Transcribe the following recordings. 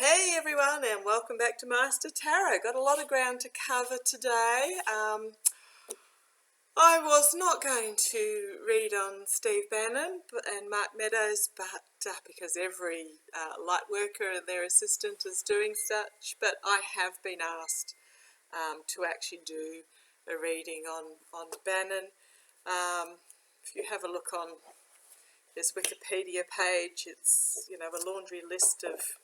Hey everyone, and welcome back to Master Tarot. Got a lot of ground to cover today. I was not going to read on Steve Bannon and Mark Meadows, but because every light worker and their assistant is doing such, but I have been asked to actually do a reading on Bannon. If you have a look on his Wikipedia page, it's a laundry list of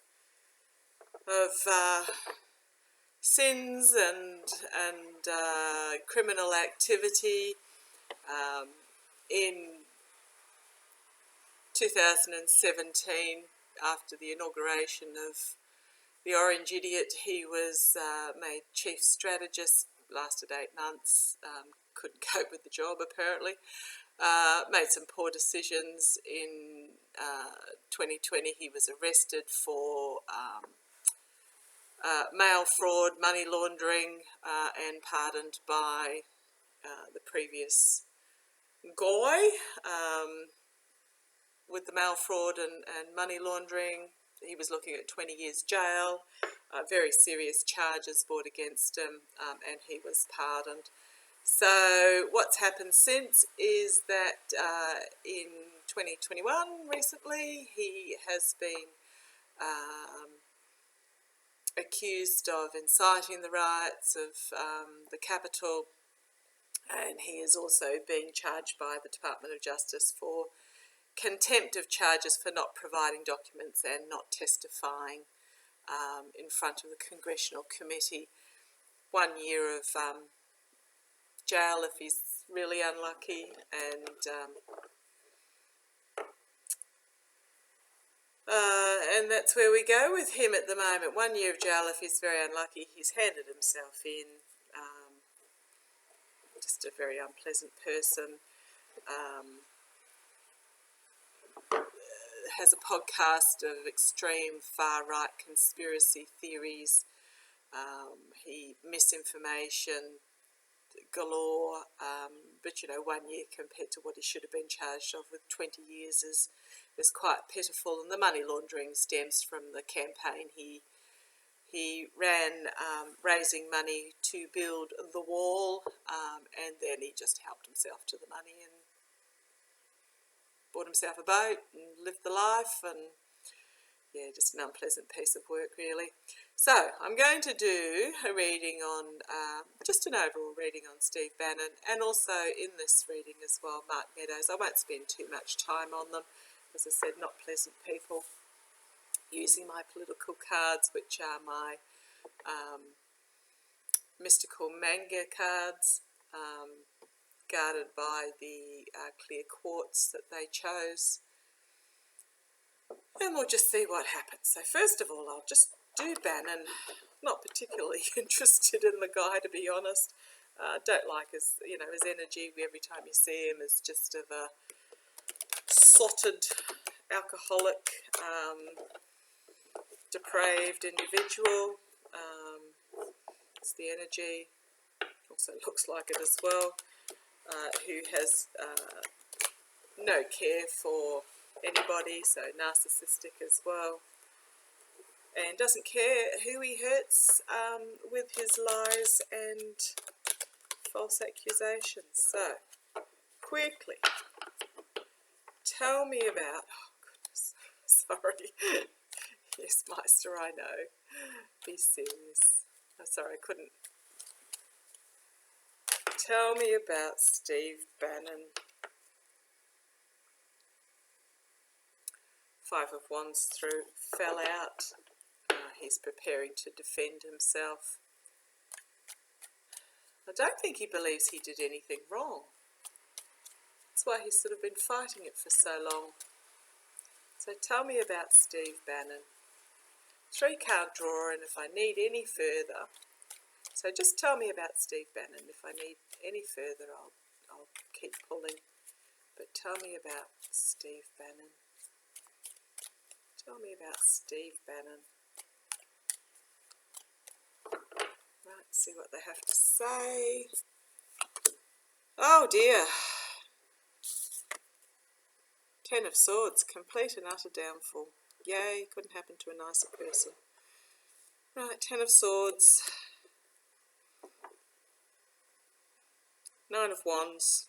sins and criminal activity. In 2017, after the inauguration of the Orange Idiot, he was made chief strategist. Lasted 8 months. Couldn't cope with the job apparently. Made some poor decisions. In 2020, he was arrested for mail fraud, money laundering, and pardoned by the previous guy with the mail fraud and money laundering. He was looking at 20 years jail, very serious charges brought against him, and he was pardoned. So what's happened since is that in 2021, recently, he has been accused of inciting the riots of the Capitol, and he is also being charged by the Department of Justice for contempt of charges for not providing documents and not testifying in front of the Congressional Committee. 1 year of jail if he's really unlucky, and that's where we go with him at the moment. 1 year of jail if he's very unlucky. He's handed himself in. Just a very unpleasant person. Has a podcast of extreme far-right conspiracy theories. He misinformation galore. But 1 year compared to what he should have been charged of with 20 years is quite pitiful. And the money laundering stems from the campaign he ran, raising money to build the wall, and then he just helped himself to the money and bought himself a boat and lived the life, and yeah, just an unpleasant piece of work really. So I'm going to do a reading on, just an overall reading on Steve Bannon, and also in this reading as well, Mark Meadows. I won't spend too much time on them. As I said, not pleasant people. Using my political cards, which are my mystical manga cards, guarded by the clear quartz that they chose. And we'll just see what happens. So first of all, I'll just do Bannon. Not particularly interested in the guy, to be honest. Don't like his, his energy. Every time you see him is just of a sordid, alcoholic, depraved individual. It's the energy. Also looks like it as well. Who has no care for anybody, so narcissistic as well, and doesn't care who he hurts with his lies and false accusations. So, quickly, tell me about, oh goodness, sorry, yes, Meister, I know, be serious. I'm sorry, I couldn't. Tell me about Steve Bannon. 5 of Wands through, fell out. He's preparing to defend himself. I don't think he believes he did anything wrong. That's why he's sort of been fighting it for so long. So tell me about Steve Bannon. 3-card draw, and if I need any further, so just tell me about Steve Bannon. If I need any further, I'll keep pulling. But tell me about Steve Bannon. Tell me about Steve Bannon. Right, see what they have to say. Oh dear. 10 of Swords, complete and utter downfall. Yay, couldn't happen to a nicer person. Right, Ten of Swords, Nine of Wands,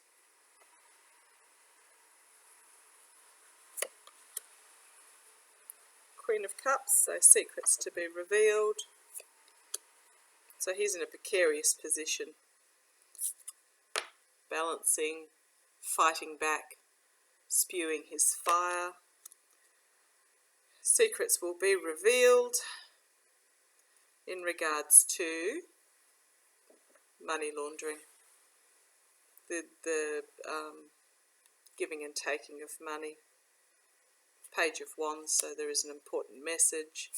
Queen of Cups, so secrets to be revealed. So he's in a precarious position, balancing, fighting back, spewing his fire. Secrets will be revealed in regards to money laundering, the giving and taking of money. Page of Wands, so there is an important message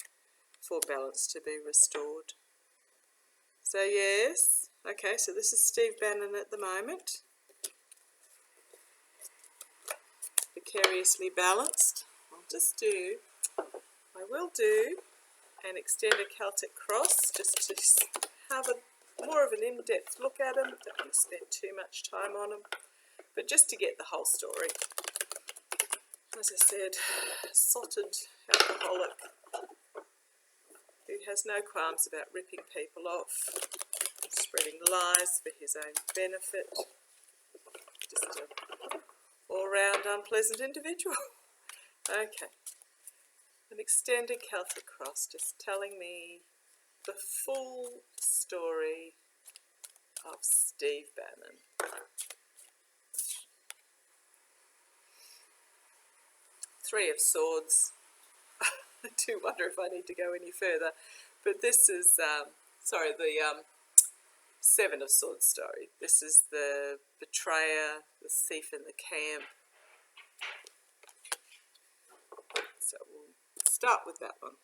for balance to be restored. So yes, okay, so this is Steve Bannon at the moment. Precariously balanced. I will do an extended Celtic cross just to have a more of an in-depth look at them. Don't want to spend too much time on them, but just to get the whole story. As I said, sordid alcoholic who has no qualms about ripping people off, spreading lies for his own benefit. Just an all-round unpleasant individual. Okay. An extended Celtic cross, just telling me the full story of Steve Bannon. Three of Swords. I do wonder if I need to go any further, but this is, the Seven of Swords story. This is the betrayer, the thief in the camp. So we'll start with that one.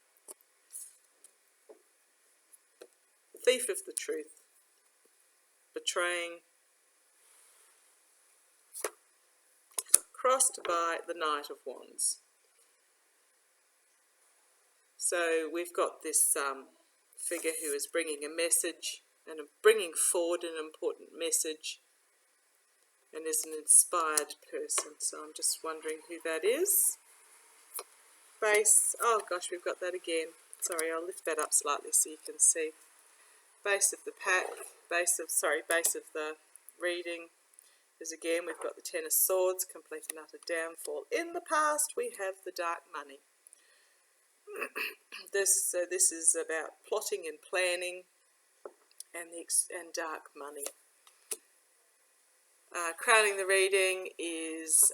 Thief of the truth, betraying, crossed by the Knight of Wands. So we've got this figure who is bringing a message and bringing forward an important message and is an inspired person. So I'm just wondering who that is. Base, oh gosh, we've got that again. Sorry, I'll lift that up slightly so you can see. Base of the pack, base of the reading is again, we've got the Ten of Swords, complete and utter downfall. In the past, we have the dark money. This is about plotting and planning and dark money. Crowning the reading is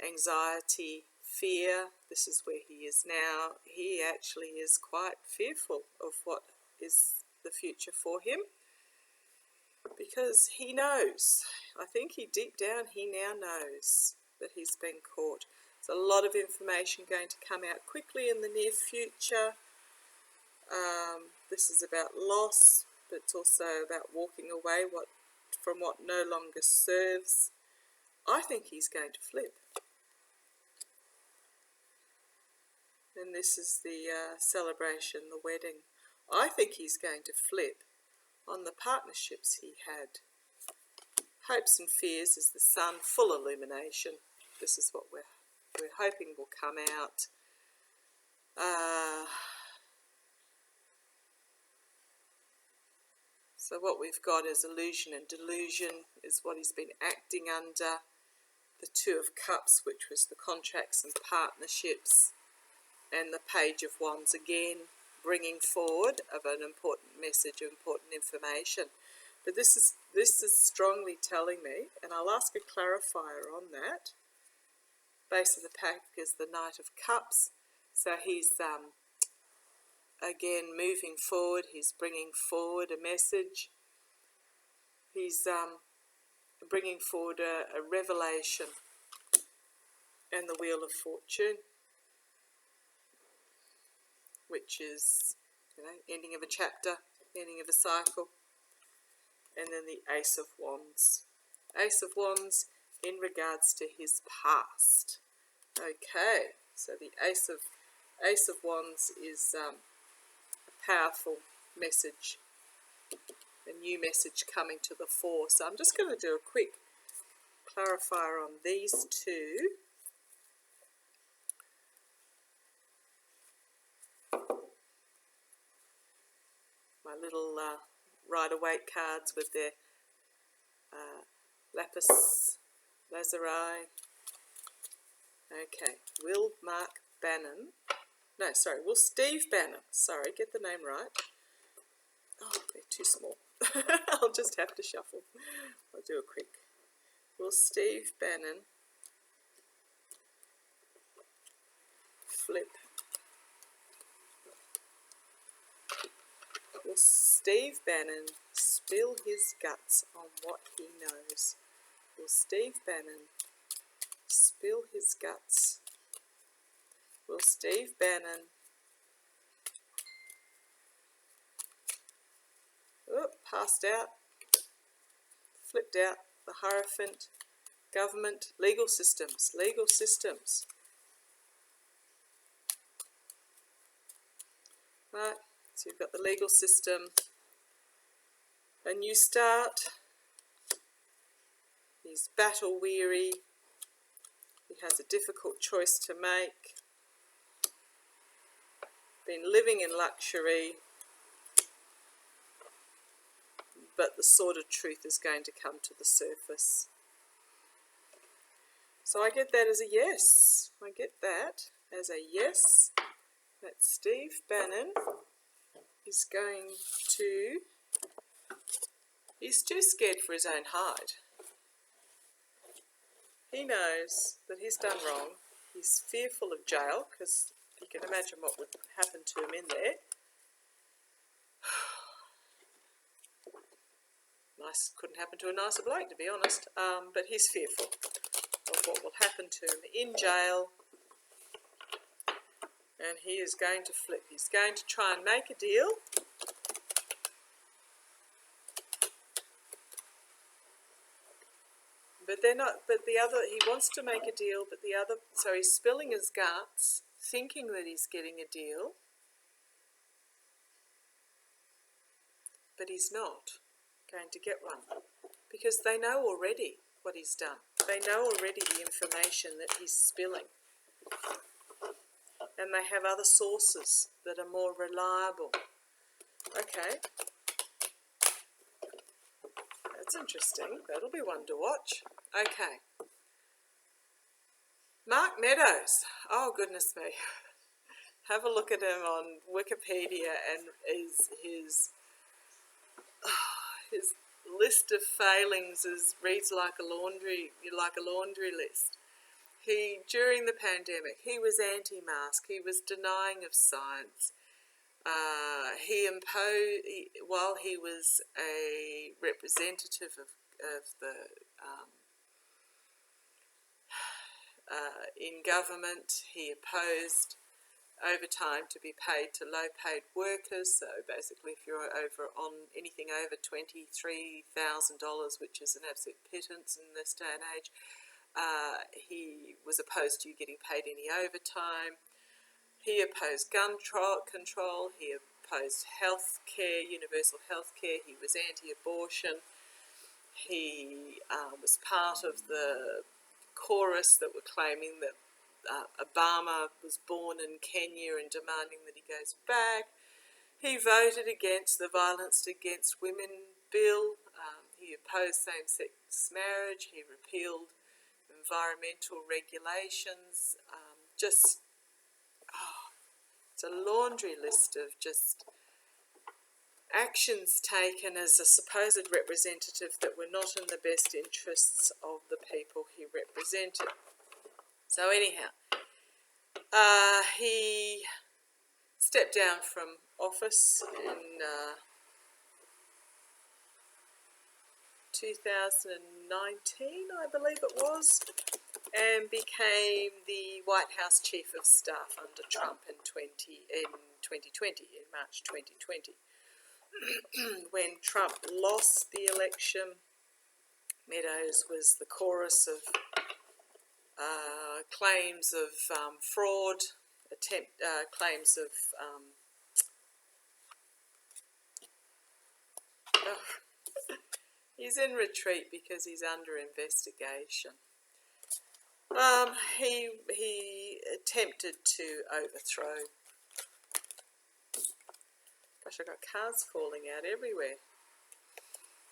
anxiety, fear. This is where he is now. He actually is quite fearful of what is the future for him because he knows. I think deep down he now knows that he's been caught. There's a lot of information going to come out quickly in the near future. This is about loss, but it's also about walking away from what no longer serves. I think he's going to flip. And this is the celebration, the wedding. I think he's going to flip on the partnerships he had. Hopes and fears is the sun, full illumination. This is what we're hoping will come out. So what we've got is illusion and delusion is what he's been acting under. The Two of Cups, which was the contracts and partnerships, and the Page of Wands again, bringing forward of an important message, important information. But this is strongly telling me, and I'll ask a clarifier on that. Base of the pack is the Knight of Cups, so he's again moving forward. He's bringing forward a message. He's bringing forward a revelation, and the Wheel of Fortune, which is, ending of a chapter, ending of a cycle, and then the Ace of Wands. Ace of Wands in regards to his past. Okay, so the Ace of Wands is a powerful message, a new message coming to the fore. So I'm just going to do a quick clarifier on these two. little Rider-Waite cards with their lapis lazuli. Okay, will Steve Bannon, sorry, get the name right. Oh, they're too small. I'll just have to shuffle. I'll do a quick. Will Steve Bannon flip? Will Steve Bannon spill his guts on what he knows? Will Steve Bannon spill his guts? Will Steve Bannon passed out, flipped out, the Hierophant, government, legal systems. Right, so you've got the legal system, a new start, he's battle weary, he has a difficult choice to make, been living in luxury, but the sordid truth is going to come to the surface. So I get that as a yes. I get that as a yes, that Steve Bannon is going to... He's too scared for his own hide. He knows that he's done wrong. He's fearful of jail, because you can imagine what would happen to him in there. Nice, couldn't happen to a nicer bloke, to be honest, but he's fearful of what will happen to him in jail, and he is going to flip. He's going to try and make a deal, but they're not. But the other, he wants to make a deal, but the other, so he's spilling his guts, thinking that he's getting a deal, but he's not going to get one, because they know already what he's done. They know already the information that he's spilling, and they have other sources that are more reliable. Okay, that's interesting. That'll be one to watch. Okay, Mark Meadows. Oh goodness me, have a look at him on Wikipedia, and his list of failings reads like a laundry list. He, during the pandemic, he was anti-mask. He was denying of science. While he was a representative of the in government, he opposed overtime to be paid to low-paid workers. So basically, if you're on anything over $23,000, which is an absolute pittance in this day and age, he was opposed to you getting paid any overtime. He opposed gun control. He opposed health care, universal health care. He was anti-abortion. He was part of the chorus that were claiming that Obama was born in Kenya and demanding that he goes back. He voted against the Violence Against Women bill. He opposed same-sex marriage. He repealed environmental regulations. It's a laundry list of just actions taken as a supposed representative that were not in the best interests of the people he represented. So anyhow, he stepped down from office in 2019, I believe it was, and became the White House Chief of Staff under Trump in 2020, in March 2020. When Trump lost the election, Meadows was the chorus of claims of fraud, claims of he's in retreat because he's under investigation. He attempted to overthrow. Gosh, gosh, I've got cards falling out everywhere.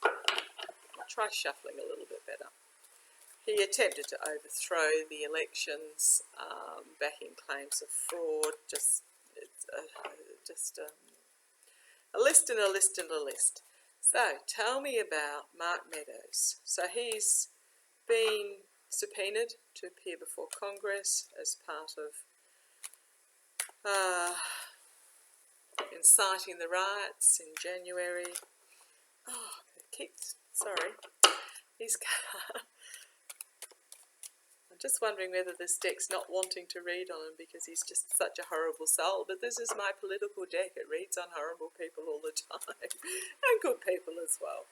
I'll try shuffling a little bit better. He attempted to overthrow the elections, backing claims of fraud. Just a list and a list and a list. So tell me about Mark Meadows. So he's been subpoenaed to appear before Congress as part of inciting the riots in January. Oh, sorry. I'm just wondering whether this deck's not wanting to read on him because he's just such a horrible soul. But this is my political deck. It reads on horrible people all the time. And good people as well.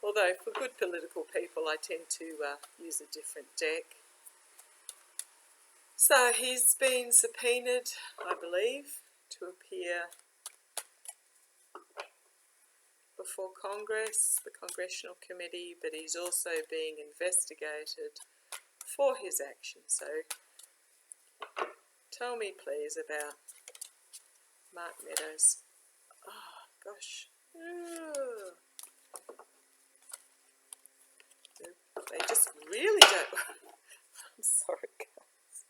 Although for good political people I tend to use a different deck. So he's been subpoenaed, I believe, to appear before Congress, the Congressional Committee, but he's also being investigated for his actions. So tell me please about Mark Meadows. Oh gosh. They just really don't. I'm sorry guys.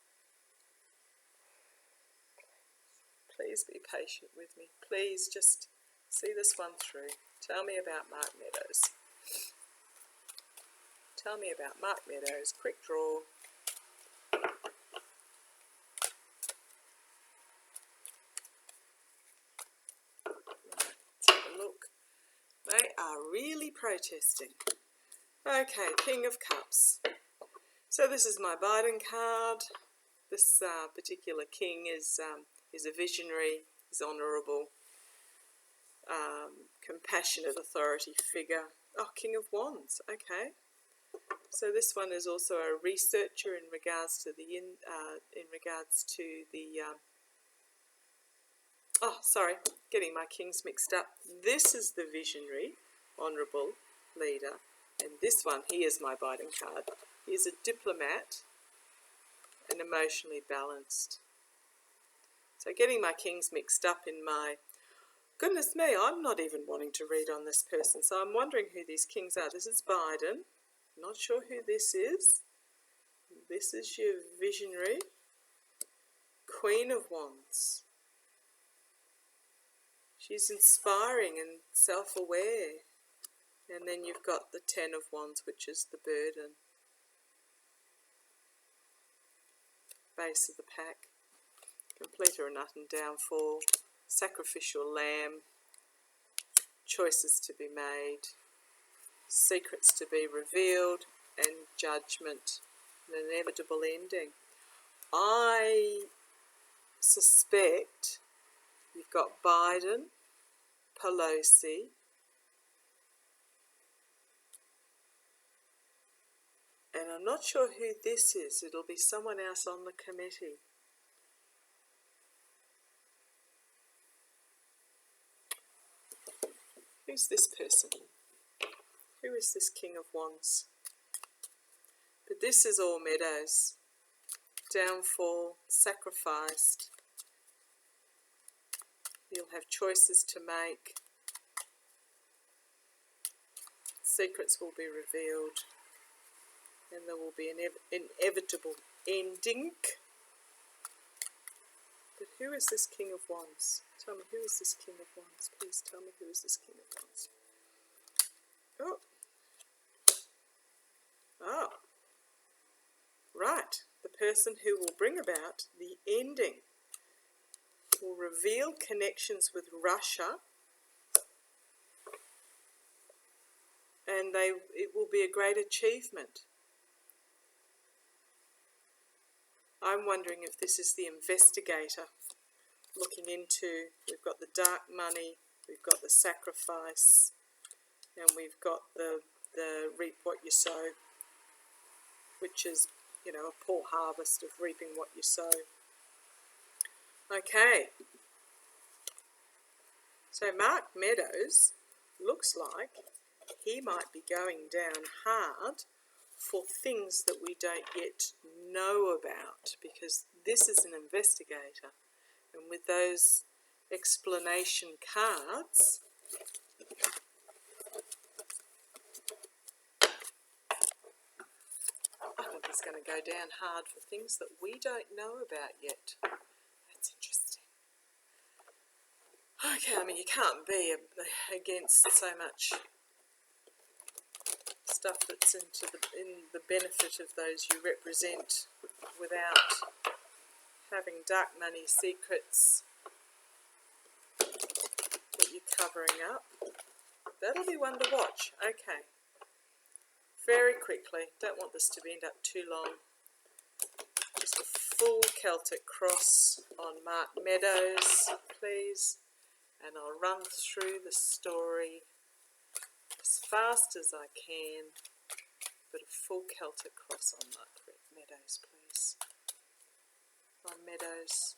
Please be patient with me. Please just see this one through. Tell me about Mark Meadows. Tell me about Mark Meadows. Quick draw. Let's have a look. They are really protesting. Okay, King of Cups. So this is my Biden card. This particular king is a visionary, is honourable, compassionate authority figure. Oh, King of Wands. Okay. So this one is also a researcher in regards to the getting my kings mixed up. This is the visionary, honourable leader, and this one, he is my Biden card. He is a diplomat and emotionally balanced. So getting my kings mixed up in my, goodness me, I'm not even wanting to read on this person, so I'm wondering who these kings are. This is Biden. Not sure who this is. This is your visionary. Queen of Wands. She's inspiring and self-aware. And then you've got the Ten of Wands, which is the burden. Base of the pack. Complete or nut and downfall. Sacrificial lamb. Choices to be made. Secrets to be revealed, and judgment, an inevitable ending. I suspect you've got Biden, Pelosi, and I'm not sure who this is. It'll be someone else on the committee. Who's this person? Who is this King of Wands? But this is all Meadows. Downfall, sacrificed. You'll have choices to make. Secrets will be revealed. And there will be an inevitable ending. But who is this King of Wands? Tell me, who is this King of Wands? Please tell me, who is this King of Wands? Oh. Oh, right, the person who will bring about the ending will reveal connections with Russia, and it will be a great achievement. I'm wondering if this is the investigator looking into, we've got the dark money, we've got the sacrifice, and we've got the reap what you sow, which is, you know, a poor harvest of reaping what you sow. Okay. So Mark Meadows looks like he might be going down hard for things that we don't yet know about, because this is an investigator. And with those explanation cards. I think he's going to go down hard for things that we don't know about yet. That's interesting. Okay, I mean, you can't be against so much stuff that's in the benefit of those you represent without having dark money secrets that you're covering up. That'll be one to watch. Okay. Very quickly, don't want this to end up too long. Just a full Celtic cross on Mark Meadows, please. And I'll run through the story as fast as I can. But a full Celtic cross on Mark Meadows, please. On Meadows,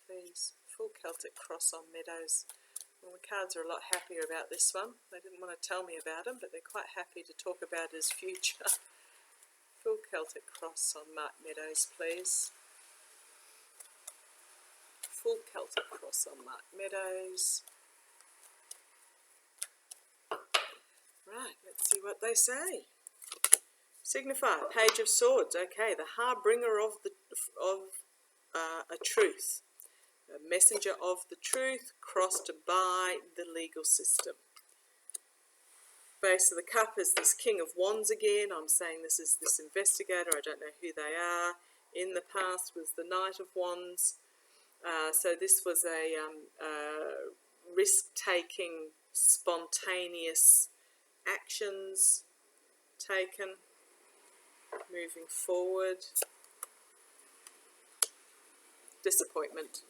please. Full Celtic cross on Meadows. Well, the cards are a lot happier about this one. They didn't want to tell me about him, but they're quite happy to talk about his future. Full Celtic cross on Mark Meadows, please. Full Celtic cross on Mark Meadows. Right, let's see what they say. Signify, Page of Swords. Okay, the harbinger of a truth. A messenger of the truth crossed by the legal system. Base of the cup is this King of Wands again. I'm saying this is this investigator. I don't know who they are. In the past was the Knight of Wands. So this was a risk-taking, spontaneous actions taken, moving forward. Disappointment.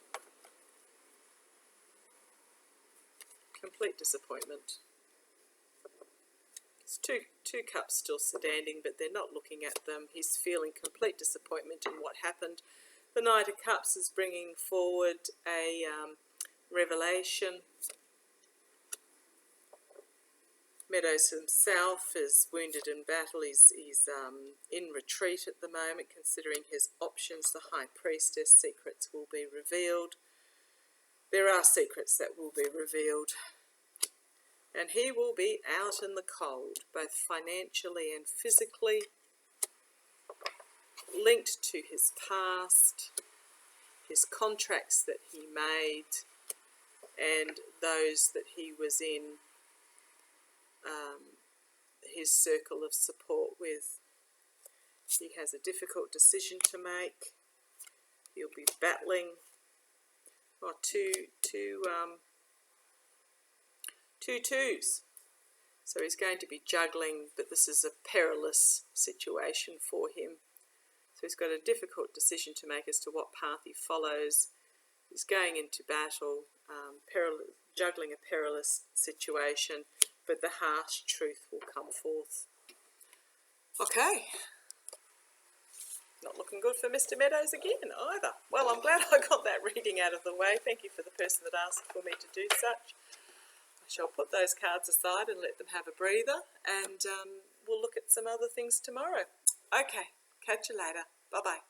Complete disappointment. It's two cups still standing, but they're not looking at them. He's feeling complete disappointment in what happened. The Knight of Cups is bringing forward a revelation. Meadows himself is wounded in battle. He's in retreat at the moment, considering his options. The High Priestess, secrets will be revealed. There are secrets that will be revealed. And he will be out in the cold, both financially and physically, linked to his past, his contracts that he made, and those that he was in his circle of support with. He has a difficult decision to make. He'll be battling two twos. So he's going to be juggling, but this is a perilous situation for him. So he's got a difficult decision to make as to what path he follows. He's going into battle, juggling a perilous situation, but the harsh truth will come forth. Okay. Not looking good for Mr. Meadows again either. Well, I'm glad I got that reading out of the way. Thank you for the person that asked for me to do such. I shall put those cards aside and let them have a breather, and we'll look at some other things tomorrow. Okay, catch you later. Bye-bye.